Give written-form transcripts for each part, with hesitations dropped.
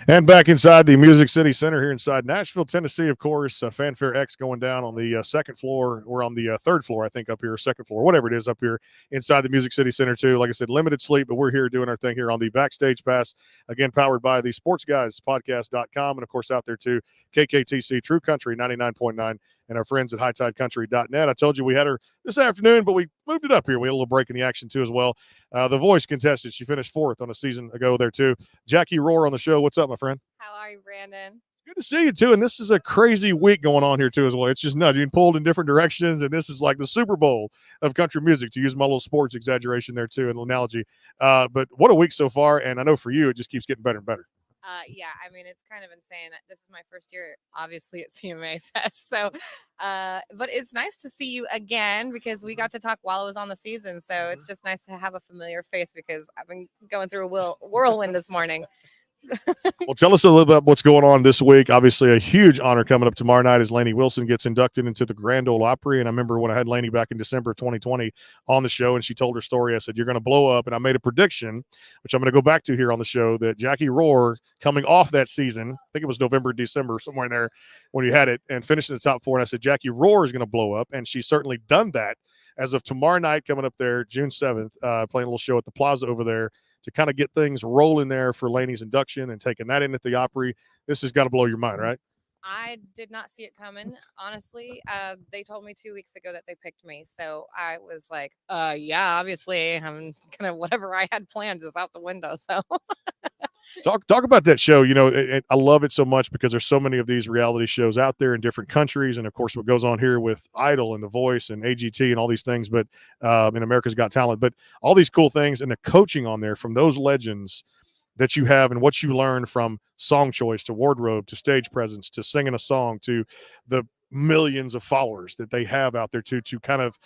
And back inside the Music City Center here inside Nashville, Tennessee, of course, Fanfare X going down on the second floor. We're on the third floor, I think, up here, second floor, whatever it is up here inside the Music City Center, too. Like I said, limited sleep, but we're here doing our thing here on the Backstage Pass, again, powered by the sportsguyspodcast.com. And, of course, out there, too, KKTC True Country 99.9 and our friends at hightidecountry.net. I told you we had her this afternoon, but we moved it up here. We had a little break in the action, too, as well. The Voice contestant, she finished fourth on a season ago there, too. Jacquie Roar on the show. What's up, my friend? How are you, Brandon? Good to see you, too. And this is a crazy week going on here, too, as well. It's just nuts. You're pulled in different directions, and this is like the Super Bowl of country music, to use my little sports exaggeration there, too, an analogy. But what a week so far, and I know for you, it just keeps getting better and better. Yeah, I mean, it's kind of insane. This is my first year, obviously, at CMA Fest. So, but it's nice to see you again because we got to talk while it was on the season. So it's just nice to have a familiar face because I've been going through a whirlwind this morning. Well, tell us a little bit about what's going on this week. Obviously, a huge honor coming up tomorrow night as Lainey Wilson gets inducted into the Grand Ole Opry. And I remember when I had Lainey back in December 2020 on the show, and she told her story. I said, "You're going to blow up." And I made a prediction, which I'm going to go back to here on the show, that Jacquie Roar, coming off that season, I think it was November, December, somewhere in there when you had it, and finished in the top four. And I said, Jacquie Roar is going to blow up. And she's certainly done that as of tomorrow night, coming up there, June 7th, playing a little show at the Plaza over there, to kind of get things rolling there for Lainey's induction and taking that in at the Opry. This has got to blow your mind, right? I did not see it coming, honestly. They told me 2 weeks ago that they picked me. So I was like, yeah, obviously I'm gonna whatever I had planned is out the window. So Talk about that show. You know, I love it so much because there's so many of these reality shows out there in different countries, and of course, what goes on here with Idol and The Voice and AGT and all these things. But in America's Got Talent, but all these cool things and the coaching on there from those legends that you have and what you learn from song choice to wardrobe to stage presence to singing a song to the millions of followers that they have out there to kind of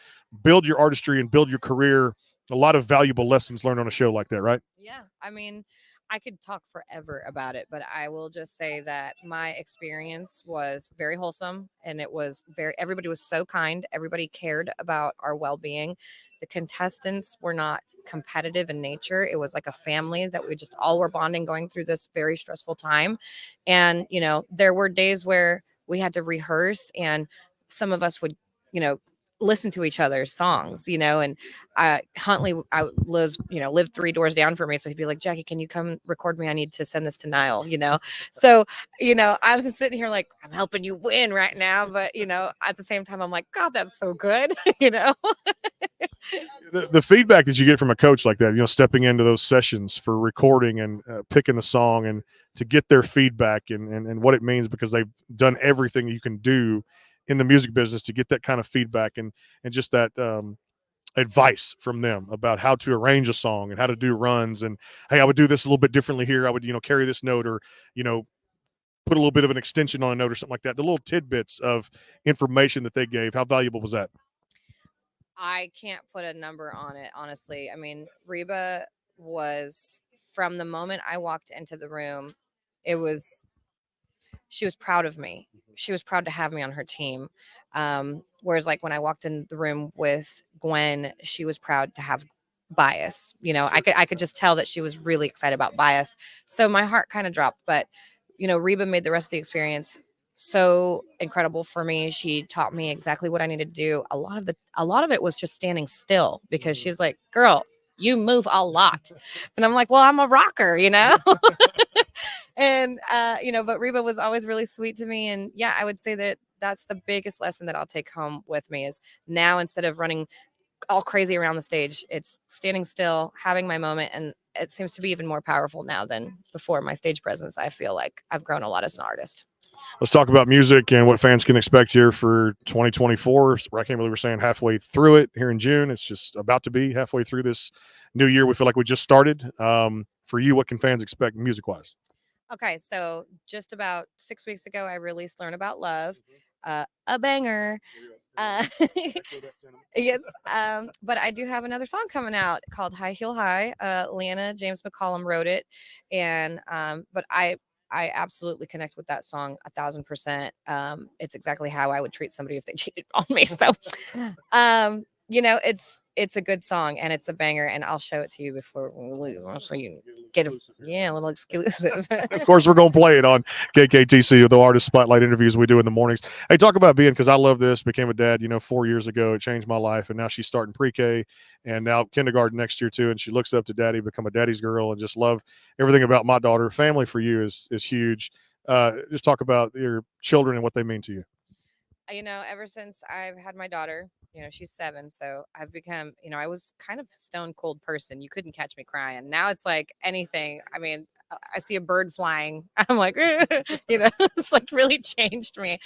build your artistry and build your career. A lot of valuable lessons learned on a show like that, right? yeah, I mean, I could talk forever about it, but I will just say that my experience was very wholesome and it was everybody was so kind. Everybody cared about our well being. The contestants were not competitive in nature. It was like a family that we just all were bonding going through this very stressful time. And, there were days where we had to rehearse and some of us would, you know, listen to each other's songs, and Huntley lived 3 doors down from me, so he'd be like, Jacquie, can you come record me? I need to send this to Niall. So I'm sitting here like I'm helping you win right now, but at the same time I'm like, God, that's so good. The feedback that you get from a coach like that, stepping into those sessions for recording and picking the song and to get their feedback and what it means, because they've done everything you can do in the music business to get that kind of feedback and just that advice from them about how to arrange a song and how to do runs. And, hey, I would do this a little bit differently here. I would, carry this note or, put a little bit of an extension on a note or something like that. The little tidbits of information that they gave, how valuable was that? I can't put a number on it, honestly. I mean, Reba was, from the moment I walked into the room, she was proud of me. She was proud to have me on her team. Whereas like when I walked in the room with Gwen, she was proud to have Bias. I could just tell that she was really excited about Bias. So my heart kind of dropped, but Reba made the rest of the experience so incredible for me. She taught me exactly what I needed to do. A lot of it was just standing still because she's like, girl, you move a lot. And I'm like, well, I'm a rocker, And, but Reba was always really sweet to me. And yeah, I would say that that's the biggest lesson that I'll take home with me is now, instead of running all crazy around the stage, it's standing still, having my moment. And it seems to be even more powerful now than before my stage presence. I feel like I've grown a lot as an artist. Let's talk about music and what fans can expect here for 2024. I can't believe we're saying halfway through it here in June. It's just about to be halfway through this new year. We feel like we just started. For you, what can fans expect music-wise? Okay, so just about 6 weeks ago, I released Learn About Love, a banger. Yes, but I do have another song coming out called High Heel High. Leanna James McCollum wrote it, and but I absolutely connect with that song 1,000%. It's exactly how I would treat somebody if they cheated on me. So, It's a good song and it's a banger, and I'll show it to you before we leave. I'll show you get a little exclusive. Of course, we're going to play it on KKTC, the artist spotlight interviews we do in the mornings. Hey, talk about being, because I love this, became a dad, 4 years ago. It changed my life. And now she's starting pre-K and now kindergarten next year too. And she looks up to daddy, become a daddy's girl, and just love everything about my daughter. Family for you is huge. Just talk about your children and what they mean to you. Ever since I've had my daughter, she's 7. So I've become, I was kind of a stone cold person. You couldn't catch me crying. Now it's like anything. I mean, I see a bird flying. I'm like, it's like really changed me.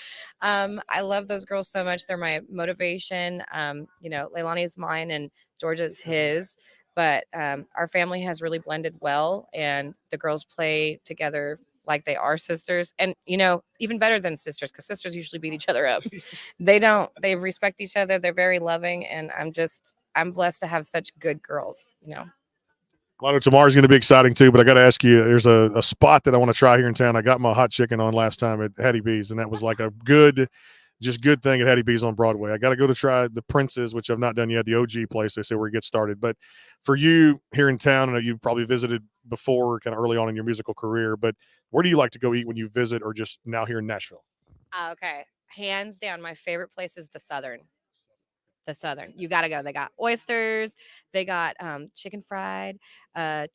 I love those girls so much. They're my motivation. Leilani is mine and Georgia's his. But our family has really blended well, and the girls play together like they are sisters, and even better than sisters, because sisters usually beat each other up. They respect each other. They're very loving, and I'm blessed to have such good girls. I know tomorrow's going to be exciting too, but I got to ask you, there's a spot that I want to try here in town. I got my hot chicken on last time at Hattie B's, and that was like a good thing at Hattie B's on Broadway. I got to go to try the Prince's, which I've not done yet, the OG place, they say, where it gets started. But for you here in town, I know you probably visited before kind of early on in your musical career, but where do you like to go eat when you visit, or just now here in Nashville? Okay. Hands down, my favorite place is the Southern. You got to go. They got oysters, they got chicken fried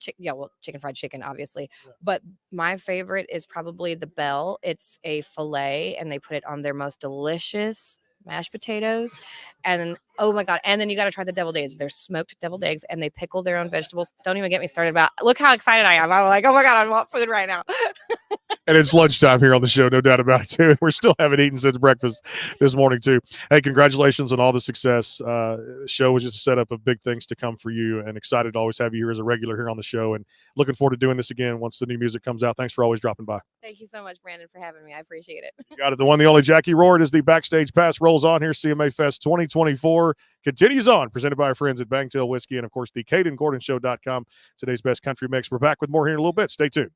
chicken fried chicken, obviously. Yeah. But my favorite is probably the Bell. It's a filet, and they put it on their most delicious mashed potatoes, and oh my god, and then you got to try the deviled eggs. They're smoked deviled eggs, and they pickle their own vegetables. Don't even get me started about, look how excited I am. I'm like, oh my god, I want food right now. And it's lunchtime here on the show, no doubt about it, too. We're still haven't eaten since breakfast this morning, too. Hey, congratulations on all the success. The show was just a setup of big things to come for you, and excited to always have you here as a regular here on the show, and looking forward to doing this again once the new music comes out. Thanks for always dropping by. Thank you so much, Brandon, for having me. I appreciate it. You got it. The one, the only Jacquie Roar. It is the Backstage Pass rolls on here. CMA Fest 2024 continues on, presented by our friends at Bangtail Whiskey and, of course, the CadenGordonShow.com. Today's best country mix. We're back with more here in a little bit. Stay tuned.